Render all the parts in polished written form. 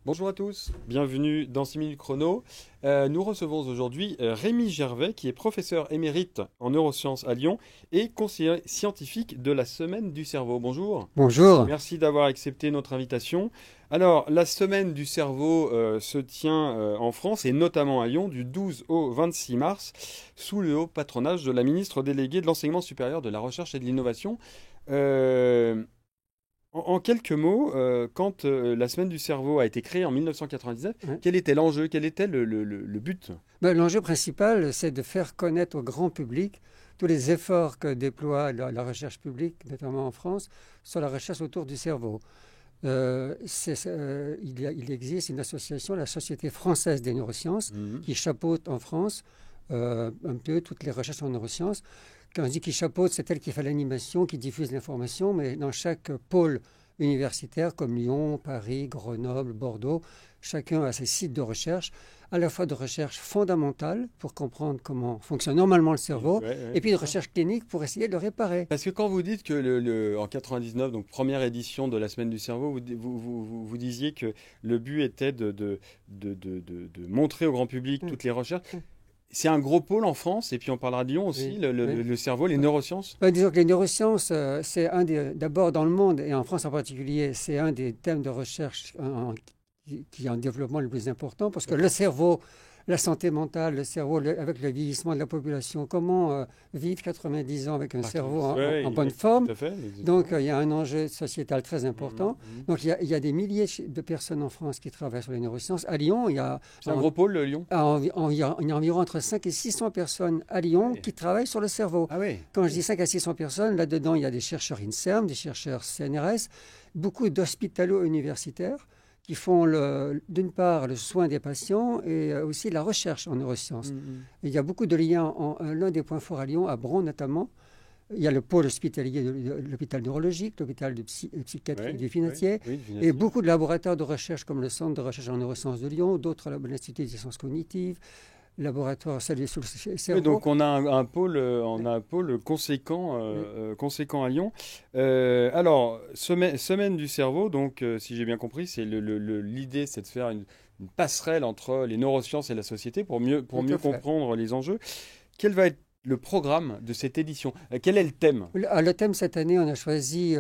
Bonjour à tous, bienvenue dans 6 minutes chrono. Nous recevons aujourd'hui Rémi Gervais, qui est professeur émérite en neurosciences à Lyon et conseiller scientifique de la Semaine du cerveau. Bonjour, Bonjour. merci d'avoir accepté notre invitation. Alors, la Semaine du cerveau se tient en France et notamment à Lyon du 12 au 26 mars sous le haut patronage de la ministre déléguée de l'Enseignement supérieur, de la Recherche et de l'Innovation. Euh, en quelques mots, quand la Semaine du cerveau a été créée en 1999, Ouais. quel était l'enjeu, quel était le but? L'enjeu principal, c'est de faire connaître au grand public tous les efforts que déploie la recherche publique, notamment en France, sur la recherche autour du cerveau. Il existe une association, la Société française des neurosciences, Mhm. qui chapeaute en France un peu toutes les recherches en neurosciences. Quand je dis qui chapeaute, c'est elle qui fait l'animation, qui diffuse l'information, mais dans chaque pôle universitaire, comme Lyon, Paris, Grenoble, Bordeaux, chacun a ses sites de recherche, à la fois de recherche fondamentale pour comprendre comment fonctionne normalement le cerveau, Ouais, et puis de d'accord. recherche clinique pour essayer de le réparer. Parce que quand vous dites que en 99, donc première édition de la Semaine du cerveau, vous disiez que le but était de montrer au grand public Hum, toutes les recherches. hum. C'est un gros pôle en France, et puis on parlera de Lyon aussi, Oui, oui. le cerveau, les neurosciences. Disons que les neurosciences, c'est d'abord dans le monde et en France en particulier, c'est un des thèmes de recherche qui est en développement le plus important parce que le D'accord. cerveau, la santé mentale, le cerveau, avec le vieillissement de la population, comment vivre 90 ans avec un cerveau en bonne Oui, forme. tout à fait, Donc, exactement. il y a un enjeu sociétal très Mhm, important. mhm. Donc, il y a des milliers de personnes en France qui travaillent sur les neurosciences. À Lyon, il y a C'est un gros pôle, le Lyon? il y a environ entre 5 et 600 personnes à Lyon Ouais. qui travaillent sur le cerveau. Ah oui. Quand je dis 5 à 600 personnes, là-dedans, il y a des chercheurs INSERM, des chercheurs CNRS, beaucoup d'hospitalo-universitaires qui font d'une part le soin des patients et aussi la recherche en neurosciences. Mhm. Et il y a beaucoup de liens. L'un des points forts à Lyon, à Bron notamment, il y a le pôle hospitalier de l'hôpital neurologique, l'hôpital de psychiatrie Ouais, du ouais, Finatier, oui, et Vinatier. beaucoup de laboratoires de recherche comme le Centre de recherche en neurosciences de Lyon, d'autres l'Institut des sciences cognitives, laboratoire celui sur le Oui, cerveau. donc on a un pôle conséquent, conséquent à Lyon. Alors, semaine du cerveau, donc si j'ai bien compris, c'est l'idée, c'est de faire une passerelle entre les neurosciences et la société pour Tout mieux à fait. comprendre les enjeux. Quel va être le programme de cette édition? Quel est le thème? Le thème cette année, on a choisi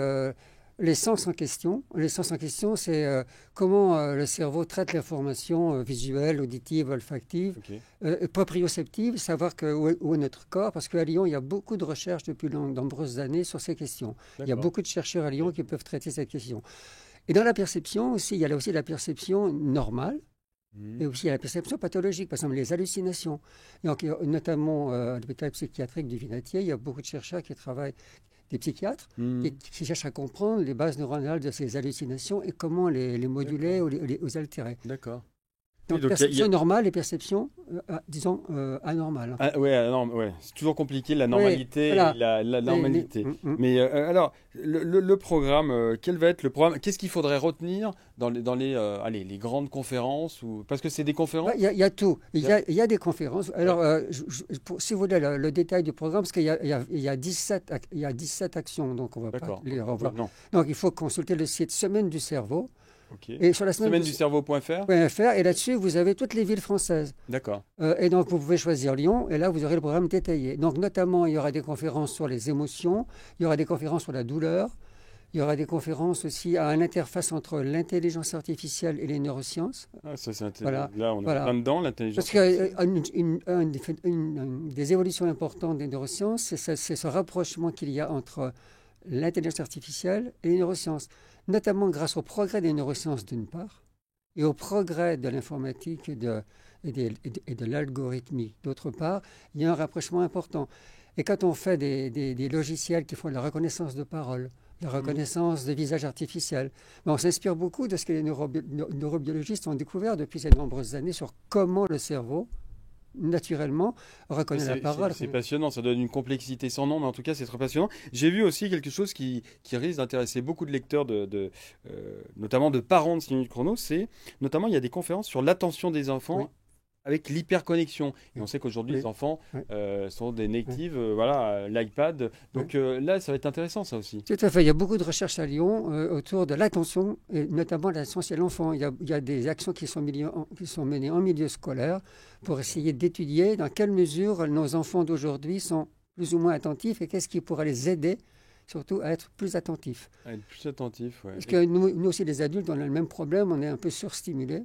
les sens en question. Les sens en question, c'est comment le cerveau traite l'information visuelle, auditive, olfactive, Ok, proprioceptive, savoir où est notre corps, parce qu'à Lyon, il y a beaucoup de recherches depuis de nombreuses années sur ces questions. Il y a d'accord. beaucoup de chercheurs à Lyon Ok. qui peuvent traiter cette question. Et dans la perception aussi, il y a là aussi la perception normale. Mhm. Et aussi la perception pathologique, par exemple les hallucinations. Donc, notamment à l'hôpital psychiatrique du Vinatier, il y a beaucoup de chercheurs qui travaillent, des psychiatres, Mhm. qui cherchent à comprendre les bases neuronales de ces hallucinations et comment les moduler D'accord, ou les altérer. d'accord. Oui, Donc donc perception normale et perception, disons, anormale. ah, ouais, ouais. C'est toujours compliqué la Oui, normalité et voilà. la normalité. Mm. Mais alors, le programme, quel va être le programme? Qu'est-ce qu'il faudrait retenir dans allez, les grandes conférences ou parce que c'est des conférences? Il y a tout. Il y a- Il y a des conférences. Ouais, Alors, si vous voulez le détail du programme, parce qu'il y a 17, il y a 17 actions, donc on ne va pas d'accord. les revoir. Non, Donc, il faut consulter le site Semaine du cerveau. ok. Et sur la semaine Semaine du du cerveau.fr? cerveau.fr, et là-dessus, vous avez toutes les villes françaises. D'accord. Et donc, vous pouvez choisir Lyon, et là, vous aurez le programme détaillé. Donc, notamment, il y aura des conférences sur les émotions, il y aura des conférences sur la douleur, il y aura des conférences aussi à l'interface entre l'intelligence artificielle et les neurosciences. Ah, ça, Voilà, là, on est en plein voilà. dedans, Parce l'intelligence que artificielle. une des évolutions importantes des neurosciences, c'est ce rapprochement qu'il y a entre l'intelligence artificielle et les neurosciences, notamment grâce au progrès des neurosciences d'une part, et au progrès de l'informatique et de l'algorithmie d'autre part, il y a un rapprochement important. Et quand on fait des logiciels qui font de la reconnaissance de parole, la Mhm. reconnaissance de visage artificiel, on s'inspire beaucoup de ce que les neurobiologistes ont découvert depuis ces nombreuses années sur comment le cerveau, naturellement, reconnaît la parole. C'est passionnant, ça donne une complexité sans nom, mais en tout cas, c'est très passionnant. J'ai vu aussi quelque chose qui risque d'intéresser beaucoup de lecteurs, notamment de parents de 6 minutes chrono, c'est notamment il y a des conférences sur l'attention des Oui, enfants avec l'hyperconnexion. Et on sait qu'aujourd'hui, Oui. les enfants Ouais. sont des natives, voilà, l'iPad. Donc là, ça va être intéressant, ça aussi. Tout à fait. Il y a beaucoup de recherches à Lyon autour de l'attention, et notamment l'attention chez l'enfant. Il y a des actions qui sont menées en milieu scolaire pour essayer d'étudier dans quelle mesure nos enfants d'aujourd'hui sont plus ou moins attentifs et qu'est-ce qui pourrait les aider surtout à être plus attentifs. À être plus attentif, ouais. Parce que nous aussi, les adultes, on a le même problème, on est un peu surstimulés.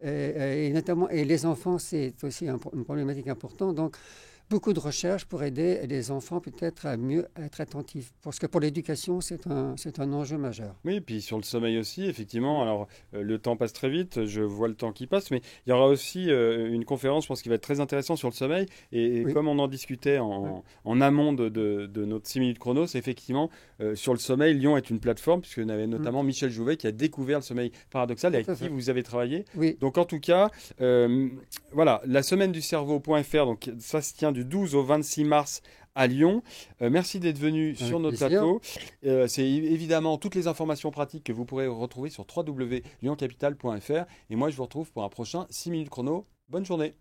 Et notamment, et les enfants, c'est aussi une problématique importante. Donc, beaucoup de recherches pour aider les enfants peut-être à mieux être attentifs. Parce que pour l'éducation, c'est un enjeu majeur. Oui, et puis sur le sommeil aussi, effectivement. Alors, le temps passe très vite, je vois le temps qui passe, mais il y aura aussi une conférence, je pense, qui va être très intéressante sur le sommeil. Et Oui. comme on en discutait en amont de notre 6 minutes chrono, c'est effectivement sur le sommeil, Lyon est une plateforme, puisque on avait notamment Michel Jouvet qui a découvert le sommeil paradoxal et Tout à avec qui fait. vous avez travaillé. Oui. Donc, en tout cas, voilà, la semaine du cerveau.fr, donc ça se tient du 12 au 26 mars à Lyon. Merci d'être venu sur notre plaisir. plateau. C'est évidemment toutes les informations pratiques que vous pourrez retrouver sur www.lyoncapital.fr. Et moi, je vous retrouve pour un prochain 6 minutes chrono. Bonne journée.